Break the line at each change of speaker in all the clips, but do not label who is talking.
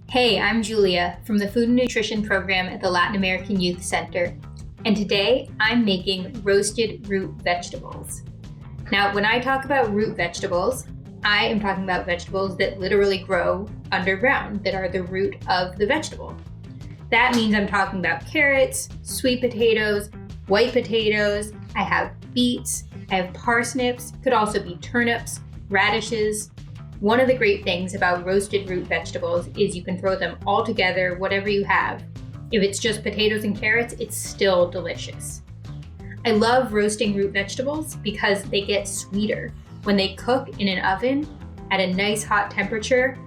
Hey, I'm Julia from the Food and Nutrition program at the Latin American Youth Center, and today I'm making roasted root vegetables. Now, when I talk about root vegetables, I am talking about vegetables that literally grow underground, that are the root of the vegetable. That means I'm talking about carrots, sweet potatoes, white potatoes, I have beets, I have parsnips, could also be turnips, radishes. One of the great things about roasted root vegetables is you can throw them all together, whatever you have. If it's just potatoes and carrots, it's still delicious. I love roasting root vegetables because they get sweeter. When they cook in an oven at a nice hot temperature,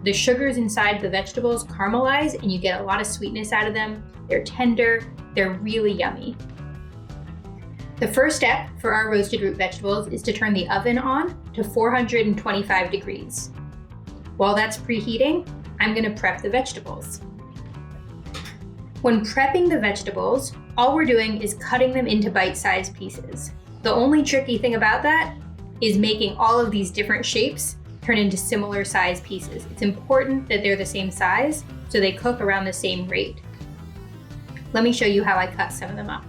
the sugars inside the vegetables caramelize and you get a lot of sweetness out of them. They're tender, they're really yummy. The first step for our roasted root vegetables is to turn the oven on to 425 degrees. While that's preheating, I'm going to prep the vegetables. When prepping the vegetables, all we're doing is cutting them into bite-sized pieces. The only tricky thing about that is making all of these different shapes turn into similar size pieces. It's important that they're the same size so they cook around the same rate. Let me show you how I cut some of them up.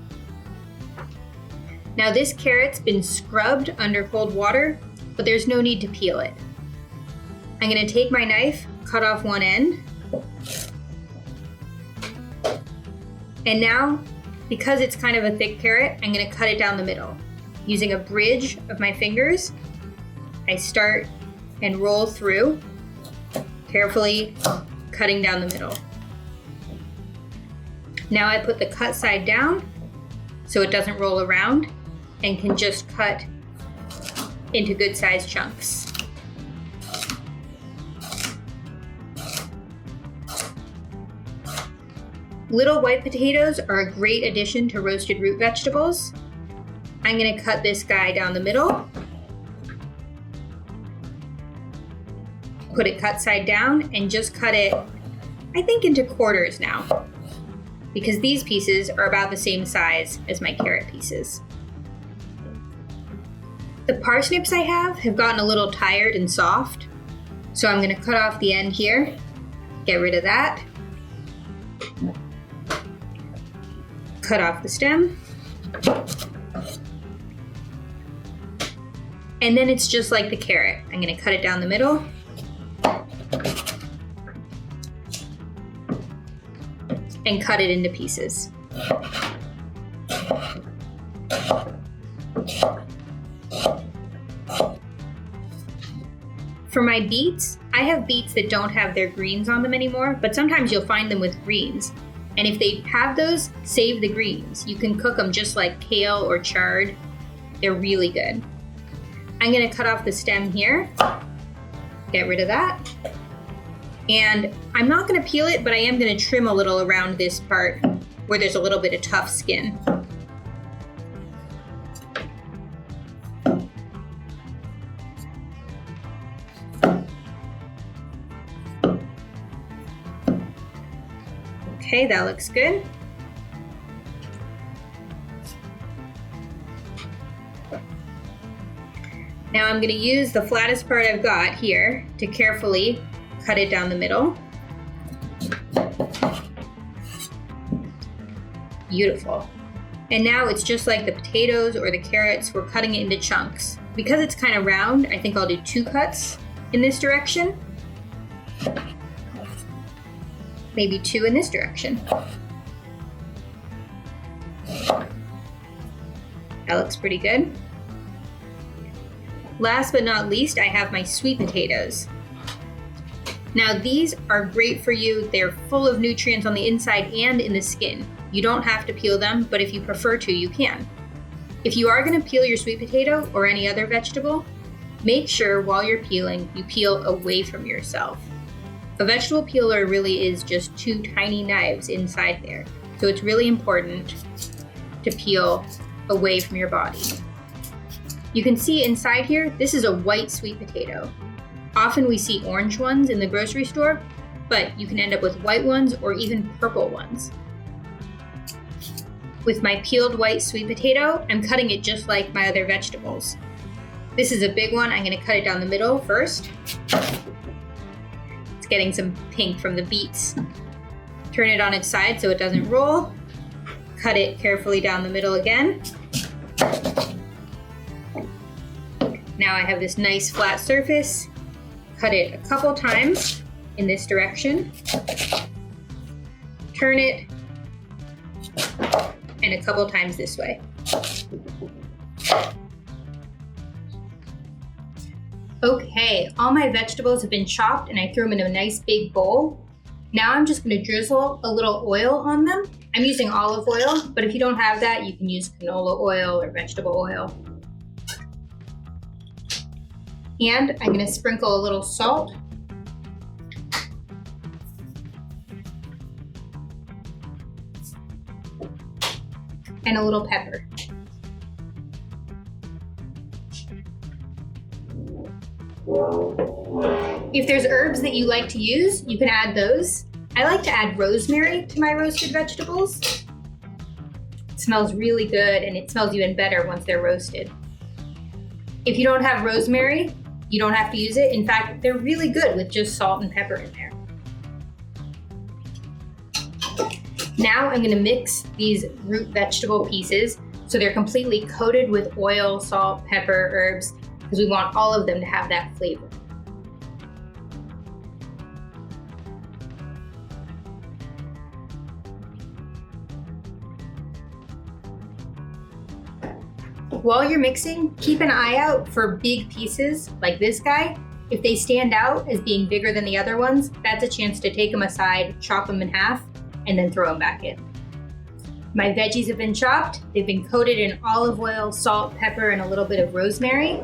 Now this carrot's been scrubbed under cold water, but there's no need to peel it. I'm gonna take my knife, cut off one end, and now, because it's kind of a thick carrot, I'm gonna cut it down the middle. Using a bridge of my fingers, I start and roll through, carefully cutting down the middle. Now I put the cut side down so it doesn't roll around and can just cut into good sized chunks. Little white potatoes are a great addition to roasted root vegetables. I'm gonna cut this guy down the middle, put it cut side down, and just cut it, I think, into quarters now, because these pieces are about the same size as my carrot pieces. The parsnips I have gotten a little tired and soft, so I'm gonna cut off the end here, get rid of that, cut off the stem, and then it's just like the carrot. I'm gonna cut it down the middle, and cut it into pieces. For my beets, I have beets that don't have their greens on them anymore, but sometimes you'll find them with greens. And if they have those, save the greens. You can cook them just like kale or chard. They're really good. I'm gonna cut off the stem here, get rid of that. And I'm not gonna peel it, but I am gonna trim a little around this part where there's a little bit of tough skin. Okay, that looks good. Now I'm gonna use the flattest part I've got here to carefully cut it down the middle. Beautiful. And now it's just like the potatoes or the carrots, we're cutting it into chunks. Because it's kind of round, I think I'll do 2 cuts in this direction. Maybe 2 in this direction. That looks pretty good. Last but not least, I have my sweet potatoes. Now these are great for you. They're full of nutrients on the inside and in the skin. You don't have to peel them, but if you prefer to, you can. If you are gonna peel your sweet potato or any other vegetable, make sure while you're peeling, you peel away from yourself. A vegetable peeler really is just 2 tiny knives inside there. So it's really important to peel away from your body. You can see inside here, this is a white sweet potato. Often we see orange ones in the grocery store, but you can end up with white ones or even purple ones. With my peeled white sweet potato, I'm cutting it just like my other vegetables. This is a big one. I'm gonna cut it down the middle first. getting some pink from the beets. Turn it on its side so it doesn't roll. Cut it carefully down the middle again. Now I have this nice flat surface. Cut it a couple times in this direction. Turn it, and a couple times this way. Okay, all my vegetables have been chopped and I threw them in a nice big bowl. Now I'm just gonna drizzle a little oil on them. I'm using olive oil, but if you don't have that, you can use canola oil or vegetable oil. And I'm gonna sprinkle a little salt. And a little pepper. If there's herbs that you like to use, you can add those. I like to add rosemary to my roasted vegetables. It smells really good and it smells even better once they're roasted. If you don't have rosemary, you don't have to use it. In fact, they're really good with just salt and pepper in there. Now I'm gonna mix these root vegetable pieces so they're completely coated with oil, salt, pepper, herbs, because we want all of them to have that flavor. While you're mixing, keep an eye out for big pieces like this guy. If they stand out as being bigger than the other ones, that's a chance to take them aside, chop them in half, and then throw them back in. My veggies have been chopped. They've been coated in olive oil, salt, pepper, and a little bit of rosemary.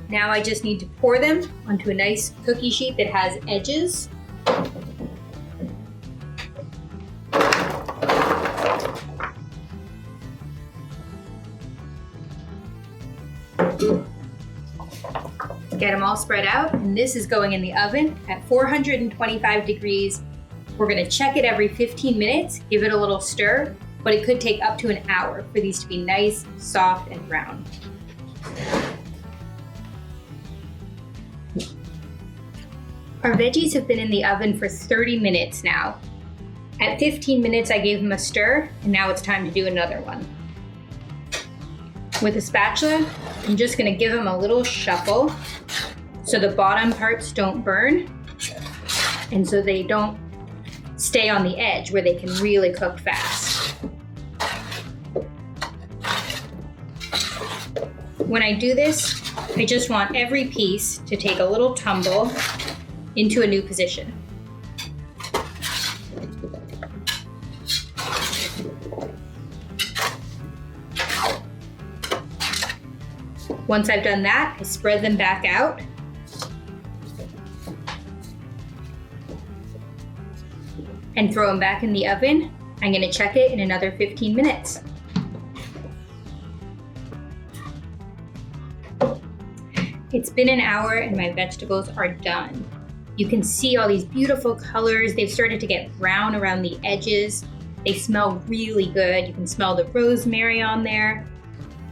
Now I just need to pour them onto a nice cookie sheet that has edges. Get them all spread out, and this is going in the oven at 425 degrees. We're gonna check it every 15 minutes, give it a little stir, but it could take up to an hour for these to be nice, soft, and brown. Our veggies have been in the oven for 30 minutes now. At 15 minutes, I gave them a stir, and now it's time to do another one. With a spatula, I'm just gonna give them a little shuffle so the bottom parts don't burn and so they don't stay on the edge where they can really cook fast. When I do this, I just want every piece to take a little tumble into a new position. Once I've done that, I spread them back out. And throw them back in the oven. I'm gonna check it in another 15 minutes. It's been an hour and my vegetables are done. You can see all these beautiful colors. They've started to get brown around the edges. They smell really good. You can smell the rosemary on there.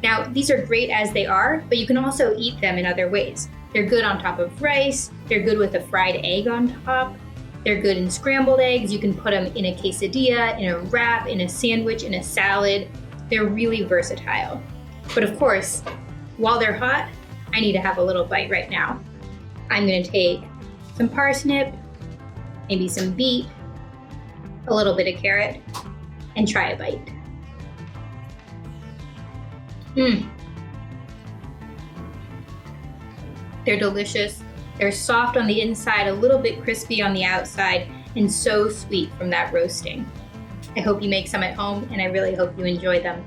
Now, these are great as they are, but you can also eat them in other ways. They're good on top of rice. They're good with a fried egg on top. They're good in scrambled eggs. You can put them in a quesadilla, in a wrap, in a sandwich, in a salad. They're really versatile. But of course, while they're hot, I need to have a little bite right now. I'm gonna take some parsnip, maybe some beet, a little bit of carrot, and try a bite. They're delicious. They're soft on the inside, a little bit crispy on the outside, and so sweet from that roasting. I hope you make some at home, and I really hope you enjoy them.